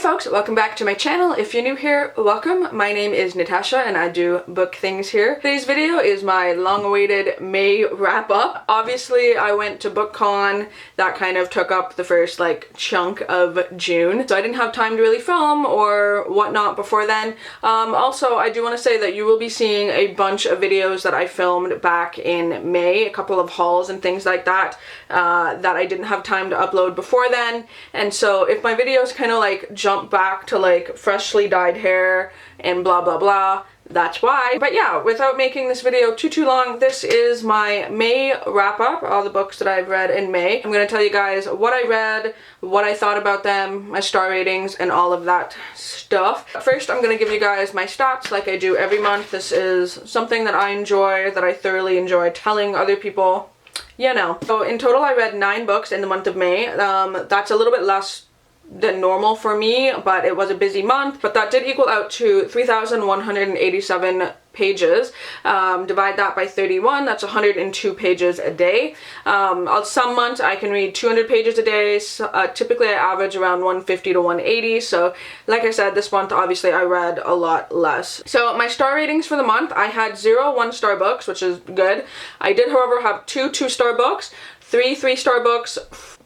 folks, welcome back to my channel. If you're new here, welcome. My name is Natasha and I do book things here. Today's video is my long-awaited May wrap-up. Obviously, I went to BookCon. That kind of took up the first chunk of June, so I didn't have time to really film or whatnot before then. Also, I do want to say that you will be seeing a bunch of videos that I filmed back in May, a couple of hauls and things like that, that I didn't have time to upload before then. And so if my videos kind of jump back to freshly dyed hair and blah blah blah, that's why. But yeah, without making this video too long, this is my May wrap-up, all the books that I've read in May. I'm going to tell you guys what I read, what I thought about them, my star ratings, and all of that stuff. First, I'm going to give you guys my stats like I do every month. This is something that I enjoy, that I thoroughly enjoy telling other people. You know. So in total, I read 9 books in the month of May. That's a little bit less than normal for me, but it was a busy month. But that did equal out to 3,187 pages. Divide that by 31, that's 102 pages a day. Some months I can read 200 pages a day. Typically I average around 150 to 180, so like I said, this month obviously I read a lot less. So my star ratings for the month, I had 0 1-star books, which is good. I did however have 2 2-star books, 3 3-star books,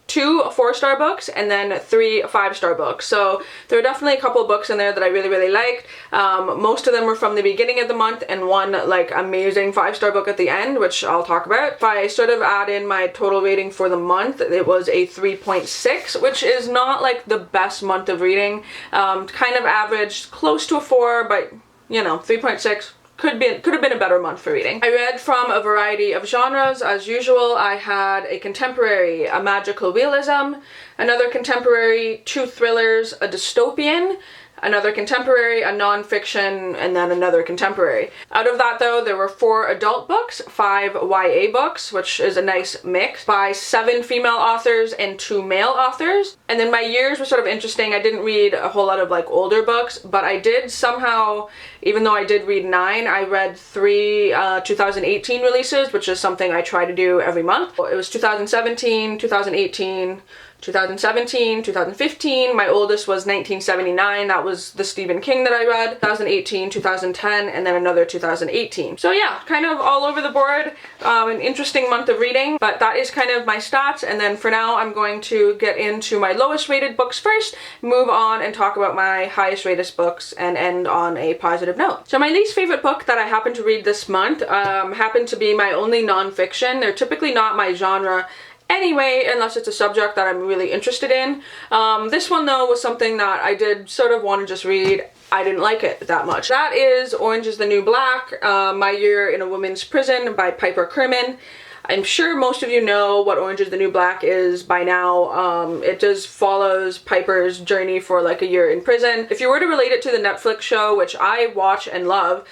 2 4-star books, and then 3 5-star books. So there are definitely a couple of books in there that I really liked. Most of them were from the beginning of the month, and one amazing 5-star book at the end, which I'll talk about. If I sort of add in my total rating for the month, it was a 3.6, which is not the best month of reading. Kind of average, close to a 4, but you know, 3.6 could have been a better month for reading. I read from a variety of genres. As usual, I had a contemporary, a magical realism, another contemporary, 2 thrillers, a dystopian, another contemporary, a non-fiction, and then another contemporary. Out of that though, there were 4 adult books, 5 YA books, which is a nice mix, by 7 female authors and 2 male authors. And then my years were sort of interesting. I didn't read a whole lot of older books, but I did somehow, even though I did read 9, I read 3 2018 releases, which is something I try to do every month. It was 2017, 2018, 2017, 2015, my oldest was 1979, that was the Stephen King that I read, 2018, 2010, and then another 2018. So yeah, kind of all over the board, an interesting month of reading, but that is kind of my stats. And then for now, I'm going to get into my lowest rated books first, move on and talk about my highest rated books, and end on a positive note. So my least favorite book that I happened to read this month happened to be my only non-fiction. They're typically not my genre anyway, unless it's a subject that I'm really interested in. This one though was something that I did sort of want to just read. I didn't like it that much. That is Orange is the New Black, My Year in a Women's Prison by Piper Kerman. I'm sure most of you know what Orange is the New Black is by now. It just follows Piper's journey for a year in prison. If you were to relate it to the Netflix show, which I watch and love,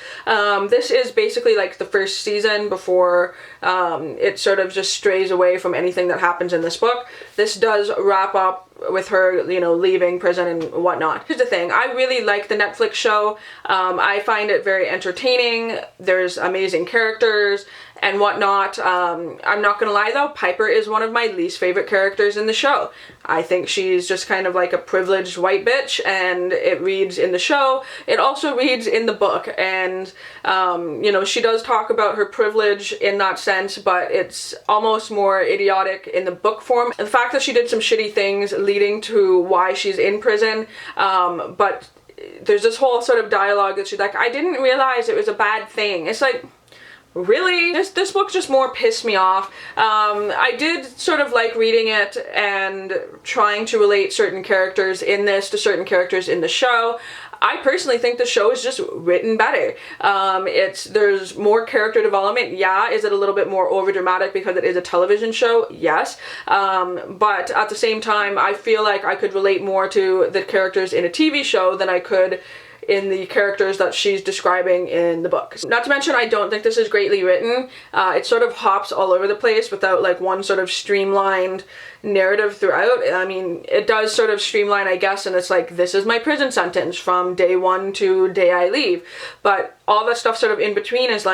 this is basically the first season before it sort of just strays away from anything that happens in this book. This does wrap up with her, you know, leaving prison and whatnot. Here's the thing, I really like the Netflix show. I find it very entertaining. There's amazing characters and whatnot. I'm not gonna lie though, Piper is one of my least favorite characters in the show. I think she's just kind of a privileged white bitch, and it reads in the show. It also reads in the book, and you know, she does talk about her privilege in that sense, but it's almost more idiotic in the book form. The fact that she did some shitty things leading to why she's in prison, but there's this whole sort of dialogue that she's I didn't realize it was a bad thing. It's really? This book just more pissed me off. I did sort of like reading it and trying to relate certain characters in this to certain characters in the show. I personally think the show is just written better. There's more character development. Yeah, is it a little bit more overdramatic because it is a television show? Yes. But at the same time, I feel like I could relate more to the characters in a TV show than I could in the characters that she's describing in the book. Not to mention, I don't think this is greatly written. It sort of hops all over the place without one sort of streamlined narrative throughout. I mean, it does sort of streamline, I guess, and it's this is my prison sentence from day 1 to day I leave. But all that stuff sort of in between is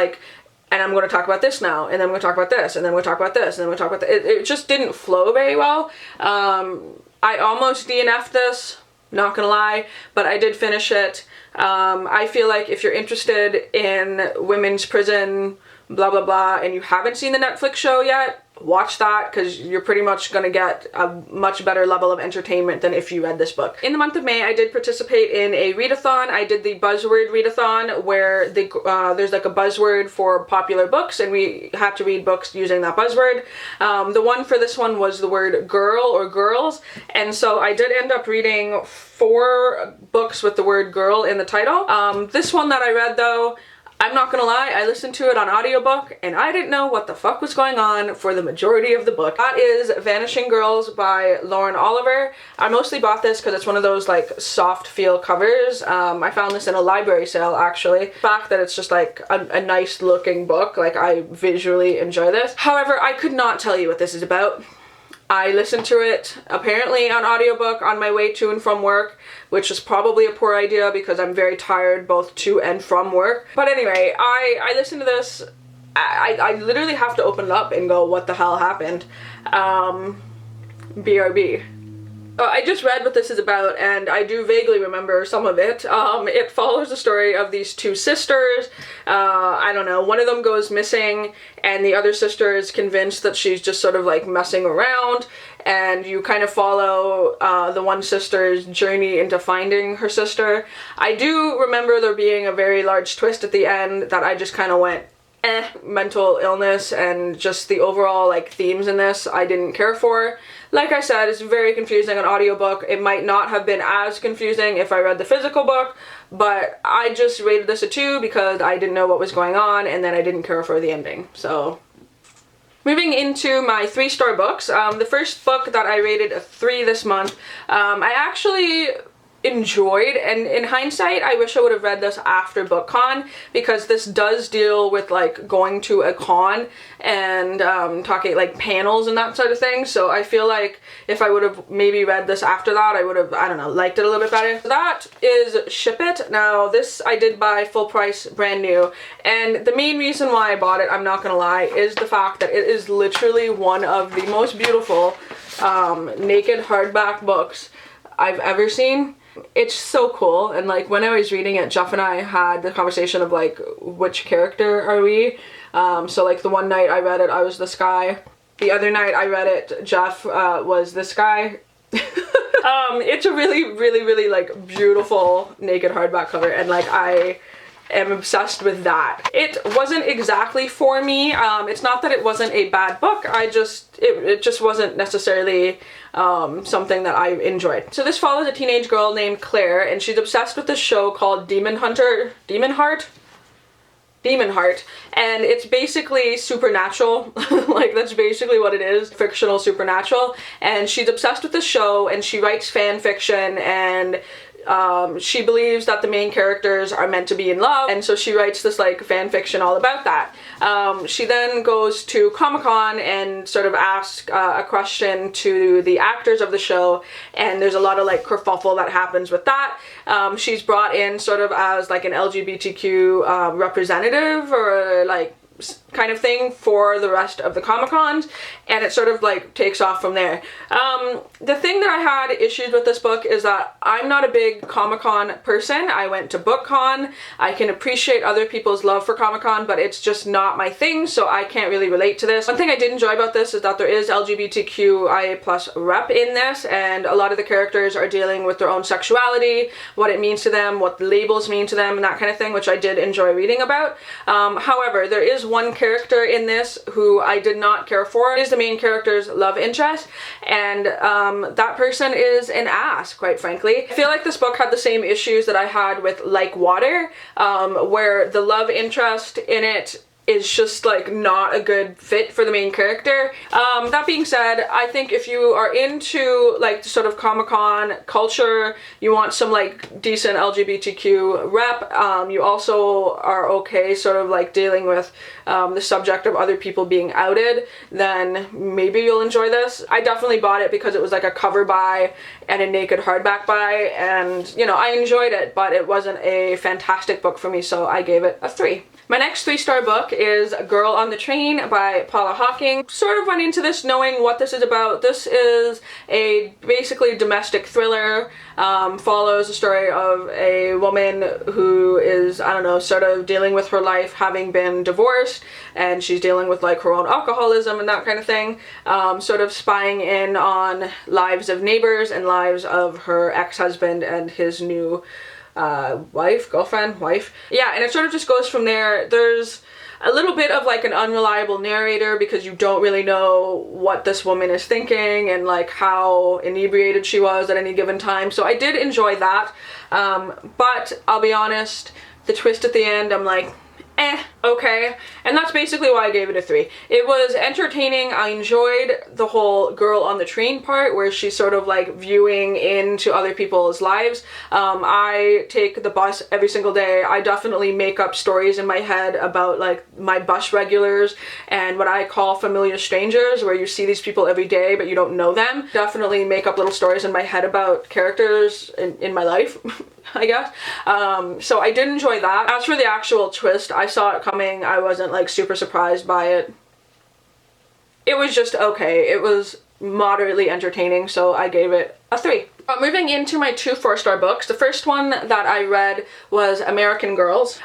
and I'm going to talk about this now, and then we're going to talk about this, and then we'll talk about this, and then we'll talk about that. It just didn't flow very well. I almost DNF'd this. not gonna lie, but I did finish it. I feel like if you're interested in women's prison, blah blah blah, and you haven't seen the Netflix show yet, watch that, because you're pretty much going to get a much better level of entertainment than if you read this book. In the month of May, I did participate in a readathon. I did the buzzword readathon, where there's like a buzzword for popular books, and we had to read books using that buzzword. The one for this one was the word girl or girls, and so I did end up reading 4 books with the word girl in the title. This one that I read, though, I'm not gonna lie, I listened to it on audiobook and I didn't know what the fuck was going on for the majority of the book. That is Vanishing Girls by Lauren Oliver. I mostly bought this because it's one of those like soft feel covers. I found this in a library sale, actually. The fact that it's just like a nice looking book, like I visually enjoy this. However, I could not tell you what this is about. I listened to it apparently on audiobook on my way to and from work, which was probably a poor idea because I'm very tired both to and from work. But anyway, I listened to this. I literally have to open it up and go, what the hell happened? BRB. I just read what this is about, and I do vaguely remember some of it. It follows the story of these 2 sisters. I don't know, one of them goes missing, and the other sister is convinced that she's just sort of like messing around, and you kind of follow the one sister's journey into finding her sister. I do remember there being a very large twist at the end that I just kind of went, mental illness, and just the overall like themes in this I didn't care for. Like I said, it's very confusing on audiobook. It might not have been as confusing if I read the physical book, but I just rated this a 2 because I didn't know what was going on, and then I didn't care for the ending. So moving into my 3-star books, the first book that I rated a 3 this month, I actually enjoyed, and in hindsight I wish I would have read this after BookCon, because this does deal with like going to a con and talking like panels and that sort of thing. So I feel like if I would have maybe read this after that, I would have, I don't know, liked it a little bit better. So that is Ship It. Now this I did buy full price, brand new, and the main reason why I bought it, I'm not gonna lie, is the fact that it is literally one of the most beautiful naked hardback books I've ever seen. It's so cool, and like when I was reading it, Jeff and I had the conversation of like, which character are we? So like the one night I read it, I was this guy. The other night I read it, Jeff was this guy. It's a really like beautiful naked hardback cover, and like I am obsessed with that. It wasn't exactly for me. It's not that it wasn't a bad book, it just wasn't necessarily something that I enjoyed. So this follows a teenage girl named Claire, and she's obsessed with this show called Demon Heart, and it's basically supernatural. Like that's basically what it is, fictional supernatural, and she's obsessed with this show, and she writes fan fiction, and she believes that the main characters are meant to be in love, and so she writes this like fan fiction all about that. She then goes to Comic-Con and sort of asks a question to the actors of the show, and there's a lot of like kerfuffle that happens with that. She's brought in sort of as like an LGBTQ representative, or like kind of thing for the rest of the Comic-Cons, and it sort of like takes off from there. The thing that I had issues with this book is that I'm not a big Comic-Con person. I went to BookCon. I can appreciate other people's love for Comic-Con, but it's just not my thing, so I can't really relate to this. One thing I did enjoy about this is that there is LGBTQIA+ rep in this, and a lot of the characters are dealing with their own sexuality, what it means to them, what the labels mean to them, and that kind of thing, which I did enjoy reading about. However, there is one character in this who I did not care for. It is the main character's love interest, and that person is an ass, quite frankly. I feel like this book had the same issues that I had with Like Water, where the love interest in it is just like not a good fit for the main character. That being said, I think if you are into like sort of Comic-Con culture, you want some like decent LGBTQ rep, you also are okay sort of like dealing with the subject of other people being outed, then maybe you'll enjoy this. I definitely bought it because it was like a cover buy and a naked hardback buy, and you know, I enjoyed it, but it wasn't a fantastic book for me, so I gave it a 3. My next 3-star book is Girl on the Train by Paula Hawking. Sort of went into this knowing what this is about. This is a basically domestic thriller, follows the story of a woman who is, I don't know, sort of dealing with her life having been divorced, and she's dealing with like her own alcoholism and that kind of thing, sort of spying in on lives of neighbors and lives of her ex-husband and his new wife. Yeah, and it sort of just goes from there. There's a little bit of like an unreliable narrator because you don't really know what this woman is thinking and like how inebriated she was at any given time. So I did enjoy that, but I'll be honest, the twist at the end, I'm like, okay. And that's basically why I gave it a 3. It was entertaining. I enjoyed the whole girl on the train part where she's sort of like viewing into other people's lives. I take the bus every single day. I definitely make up stories in my head about like my bus regulars and what I call familiar strangers, where you see these people every day but you don't know them. Definitely make up little stories in my head about characters in my life. I guess. So I did enjoy that. As for the actual twist, I saw it coming. I wasn't like super surprised by it. It was just okay. It was moderately entertaining, so I gave it a 3. Moving into my 2 4-star books, the first one that I read was American Girls.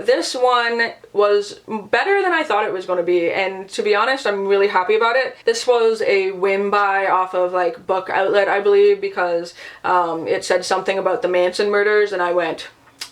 This one was better than I thought it was going to be, and to be honest, I'm really happy about it. This was a whim buy off of like Book Outlet, I believe, because it said something about the Manson murders, and I went,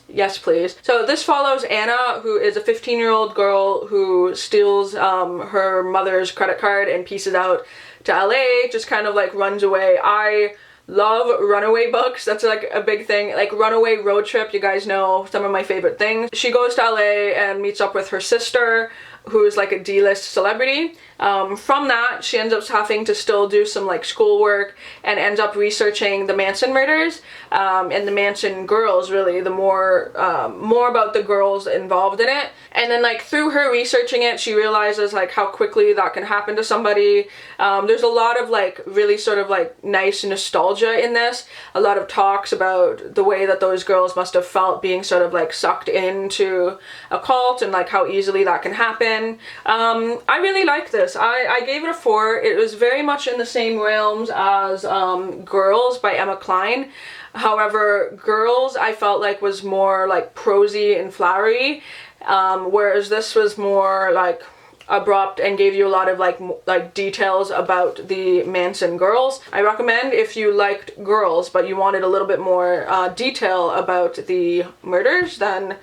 yes please. So this follows Anna, who is a 15-year-old girl who steals her mother's credit card and pieces out to LA, just kind of like runs away. I love runaway books. That's like a big thing. Like runaway road trip, you guys know some of my favorite things. She goes to LA and meets up with her sister, who is like a D-list celebrity. From that, she ends up having to still do some like schoolwork and ends up researching the Manson murders and the Manson girls, really, the more about the girls involved in it. And then like through her researching it, she realizes like how quickly that can happen to somebody. There's a lot of like really sort of like nice nostalgia in this. A lot of talks about the way that those girls must have felt being sort of like sucked into a cult and like how easily that can happen. I really like this. I gave it a 4. It was very much in the same realms as Girls by Emma Cline. However, Girls I felt like was more like prosy and flowery, whereas this was more like abrupt and gave you a lot of like details about the Manson girls. I recommend if you liked Girls but you wanted a little bit more detail about the murders, then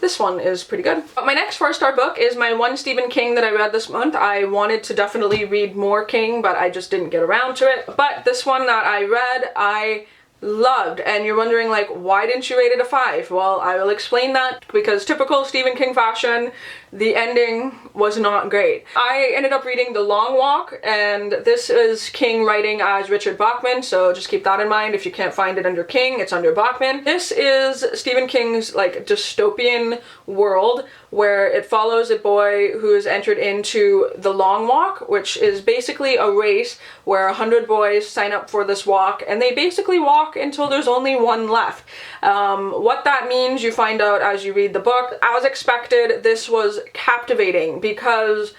this one is pretty good. But my next 4-star book is my one Stephen King that I read this month. I wanted to definitely read more King, but I just didn't get around to it. But this one that I read, I loved, and you're wondering like, why didn't you rate it a 5? Well, I will explain that, because typical Stephen King fashion, the ending was not great. I ended up reading The Long Walk, and this is King writing as Richard Bachman, so just keep that in mind. If you can't find it under King, it's under Bachman. This is Stephen King's like dystopian world where it follows a boy who has entered into the Long Walk, which is basically a race where 100 boys sign up for this walk, and they basically walk until there's only one left. What that means you find out as you read the book. As expected, this was captivating because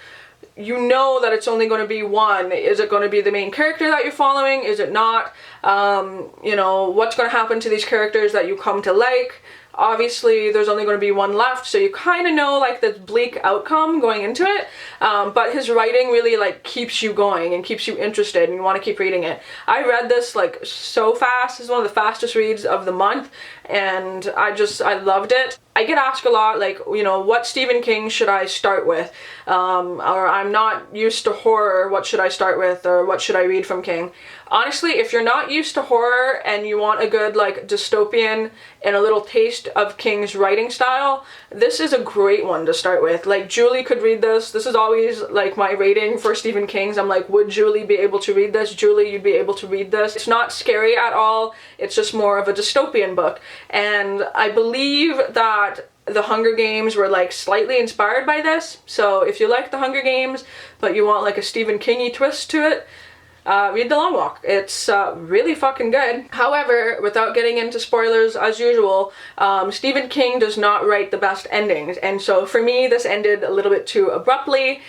you know that it's only going to be one. Is it going to be the main character that you're following? Is it not? You know, what's going to happen to these characters that you come to like? Obviously, there's only going to be one left, so you kind of know like the bleak outcome going into it, but his writing really like keeps you going and keeps you interested and you want to keep reading it. I read this like so fast. This is one of the fastest reads of the month, and I loved it. I get asked a lot, like, you know, what Stephen King should I start with? Or I'm not used to horror, what should I start with? Or what should I read from King? Honestly, if you're not used to horror and you want a good, like, dystopian and a little taste of King's writing style, this is a great one to start with. Like, Julie could read this. This is always, like, my rating for Stephen King's. I'm like, would Julie be able to read this? Julie, you'd be able to read this. It's not scary at all. It's just more of a dystopian book. And I believe that The Hunger Games were like slightly inspired by this. So if you like The Hunger Games, but you want like a Stephen King-y twist to it, read The Long Walk. It's really fucking good. However, without getting into spoilers as usual, Stephen King does not write the best endings, and so for me this ended a little bit too abruptly.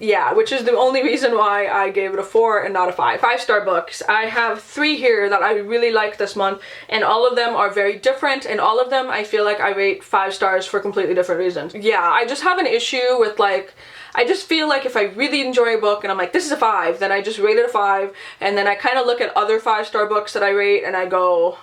Yeah, which is the only reason why I gave it a 4 and not a 5. 5-star books. I have 3 here that I really like this month, and all of them are very different, and all of them I feel like I rate 5 stars for completely different reasons. Yeah, I just have an issue with like, I just feel like if I really enjoy a book and I'm like, this is a 5, then I just rate it a 5, and then I kind of look at other 5-star books that I rate and I go,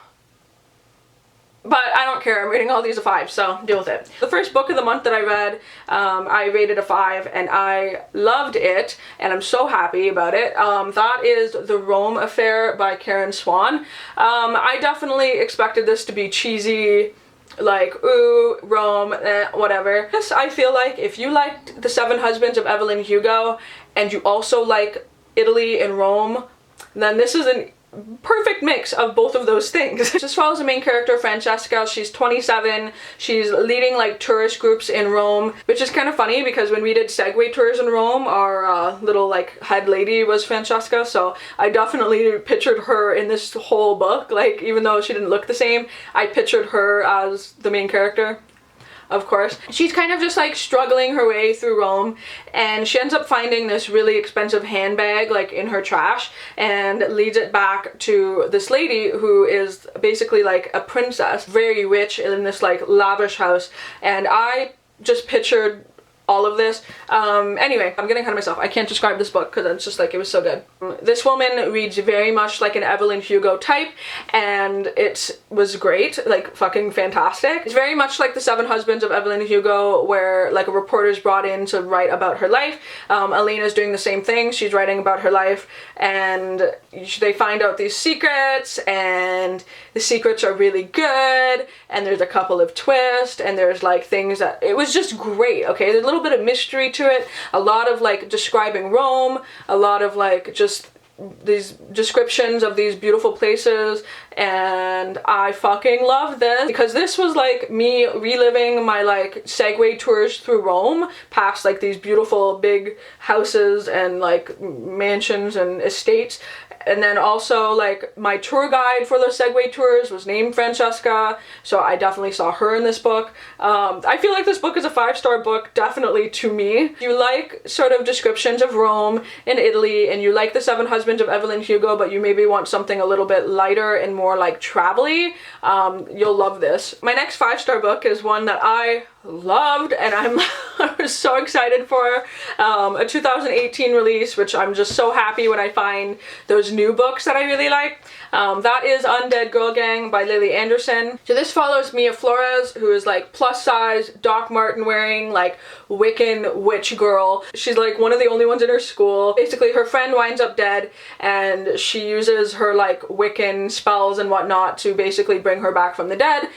but I don't care, I'm rating all these a 5, so deal with it. The first book of the month that I read, I rated a 5, and I loved it, and I'm so happy about it. That is The Rome Affair by Karen Swan. I definitely expected this to be cheesy, like, ooh, Rome, whatever. This, I feel like if you liked The Seven Husbands of Evelyn Hugo, and you also like Italy and Rome, then this is an perfect mix of both of those things. It just follows the main character, Francesca. She's 27. She's leading like tourist groups in Rome, which is kind of funny because when we did Segway tours in Rome, our little like head lady was Francesca, so I definitely pictured her in this whole book. Like, even though she didn't look the same, I pictured her as the main character. Of course. She's kind of just like struggling her way through Rome, and she ends up finding this really expensive handbag like in her trash, and leads it back to this lady who is basically like a princess, very rich, in this like lavish house, and I just pictured all of this. Anyway, I'm getting ahead of myself. I can't describe this book because it's just like, it was so good. This woman reads very much like an Evelyn Hugo type, and it was great, like fucking fantastic. It's very much like The Seven Husbands of Evelyn Hugo, where like a reporter's brought in to write about her life. Elena's doing the same thing. She's writing about her life, and they find out these secrets, and the secrets are really good, and there's a couple of twists, and there's like things that, it was just great, okay? There's a little bit of mystery to it, a lot of like describing Rome, a lot of like just these descriptions of these beautiful places, and I fucking love this because this was like me reliving my like Segway tours through Rome, past like these beautiful big houses and like mansions and estates. And then also like my tour guide for those Segway tours was named Francesca, so I definitely saw her in this book. I feel like this book is a 5-star book, definitely, to me. If you like sort of descriptions of Rome and Italy, and you like The Seven Husbands of Evelyn Hugo, but you maybe want something a little bit lighter and more like travel-y, you'll love this. My next 5-star book is one that I loved, and I was so excited for, a 2018 release, which I'm just so happy when I find those new books that I really like. That is Undead Girl Gang by Lily Anderson. So this follows Mia Flores, who is like plus size, Doc Martin wearing, like Wiccan witch girl. She's like one of the only ones in her school. Basically her friend winds up dead, and she uses her like Wiccan spells and whatnot to basically bring her back from the dead.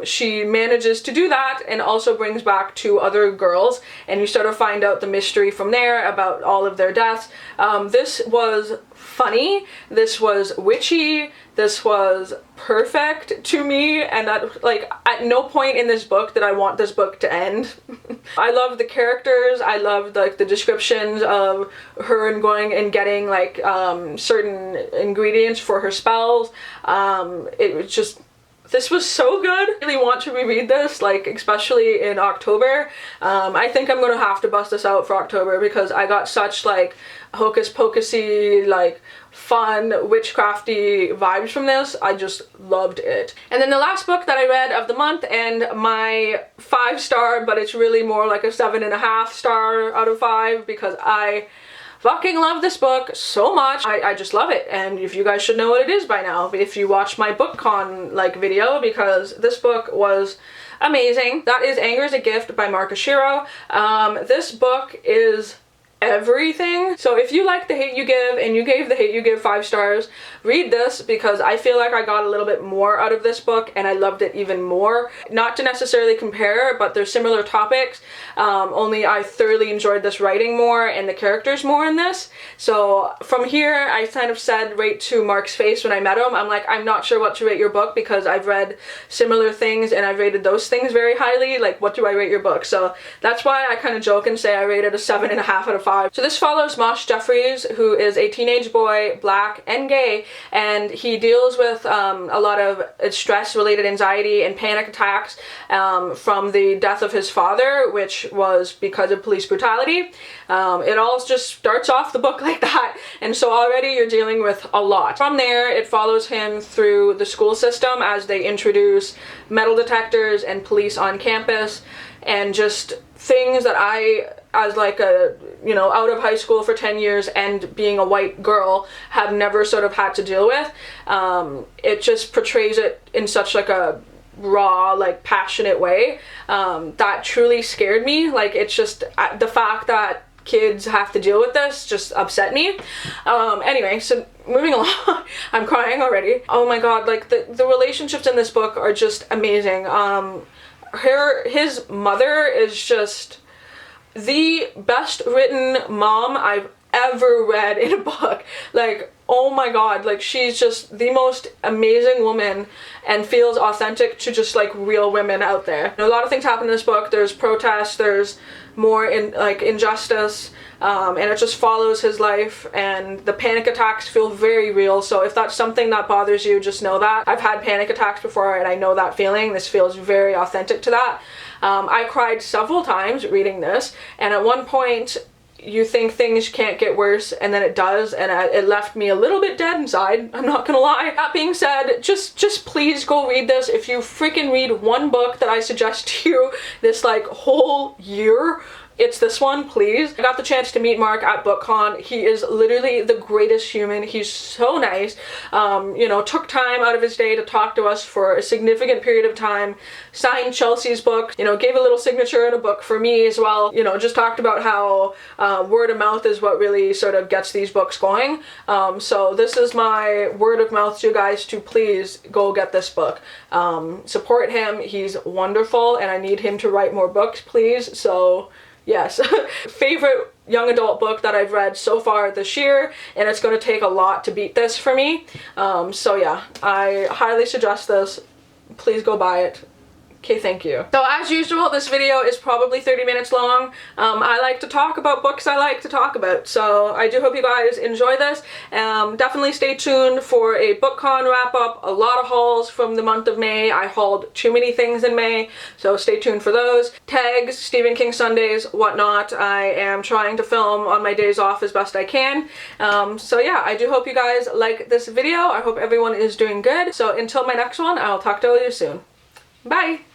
She manages to do that, and also brings back 2 other girls, and you sort of find out the mystery from there about all of their deaths. This was funny, this was witchy, this was perfect to me, and that, like, at no point in this book did I want this book to end. I loved the characters, I loved like the descriptions of her and going and getting like certain ingredients for her spells. It was just, this was so good. I really want to reread this, like especially in October. I think I'm gonna have to bust this out for October because I got such like hocus pocusy, like fun, witchcrafty vibes from this. I just loved it. And then the last book that I read of the month, and my 5-star, but it's really more like a 7.5 star out of 5 because I fucking love this book so much. I just love it, and if you guys should know what it is by now if you watch my BookCon like video, because this book was amazing. That is Anger is a Gift by Mark Oshiro. This book is everything. So if you like The Hate You Give and you gave The Hate You Give 5 stars, read this because I feel like I got a little bit more out of this book and I loved it even more. Not to necessarily compare, but they're similar topics, only I thoroughly enjoyed this writing more and the characters more in this. So from here, I kind of said right to Mark's face when I met him, I'm like, I'm not sure what to rate your book because I've read similar things and I've rated those things very highly. Like, what do I rate your book? So that's why I kind of joke and say I rated a 7.5 out of 5 5. So this follows Mosh Jeffries, who is a teenage boy, black and gay, and he deals with a lot of stress-related anxiety and panic attacks from the death of his father, which was because of police brutality. It all just starts off the book like that, and so already you're dealing with a lot. From there, it follows him through the school system as they introduce metal detectors and police on campus, and just things that I, as like a, you know, out of high school for 10 years and being a white girl, have never sort of had to deal with. It just portrays it in such like a raw, like passionate way that truly scared me. Like, it's just the fact that kids have to deal with this just upset me. Anyway, so moving along. I'm crying already. Oh my god, like the relationships in this book are just amazing. His mother is just the best written mom I've ever read in a book. Like, oh my god, like she's just the most amazing woman and feels authentic to just like real women out there. A lot of things happen in this book. There's protests, there's more injustice, and it just follows his life, and the panic attacks feel very real. So if that's something that bothers you, just know that. I've had panic attacks before and I know that feeling. This feels very authentic to that. I cried several times reading this, and at one point you think things can't get worse, and then it does, and it left me a little bit dead inside, I'm not gonna lie. That being said, just please go read this. If you freaking read one book that I suggest to you this like whole year, it's this one, please. I got the chance to meet Mark at BookCon. He is literally the greatest human. He's so nice. You know, took time out of his day to talk to us for a significant period of time, signed Chelsea's book, you know, gave a little signature in a book for me as well. You know, just talked about how word of mouth is what really sort of gets these books going. So this is my word of mouth to you guys to please go get this book. Support him. He's wonderful, and I need him to write more books, please. So yes. Favorite young adult book that I've read so far this year, and it's going to take a lot to beat this for me. So yeah, I highly suggest this. Please go buy it. Okay, thank you. So as usual, this video is probably 30 minutes long. I like to talk about books I like to talk about, so I do hope you guys enjoy this. Definitely stay tuned for a BookCon wrap-up, a lot of hauls from the month of May. I hauled too many things in May, so stay tuned for those. Tags, Stephen King Sundays, whatnot. I am trying to film on my days off as best I can. So yeah, I do hope you guys like this video. I hope everyone is doing good. So until my next one, I'll talk to you soon. Bye!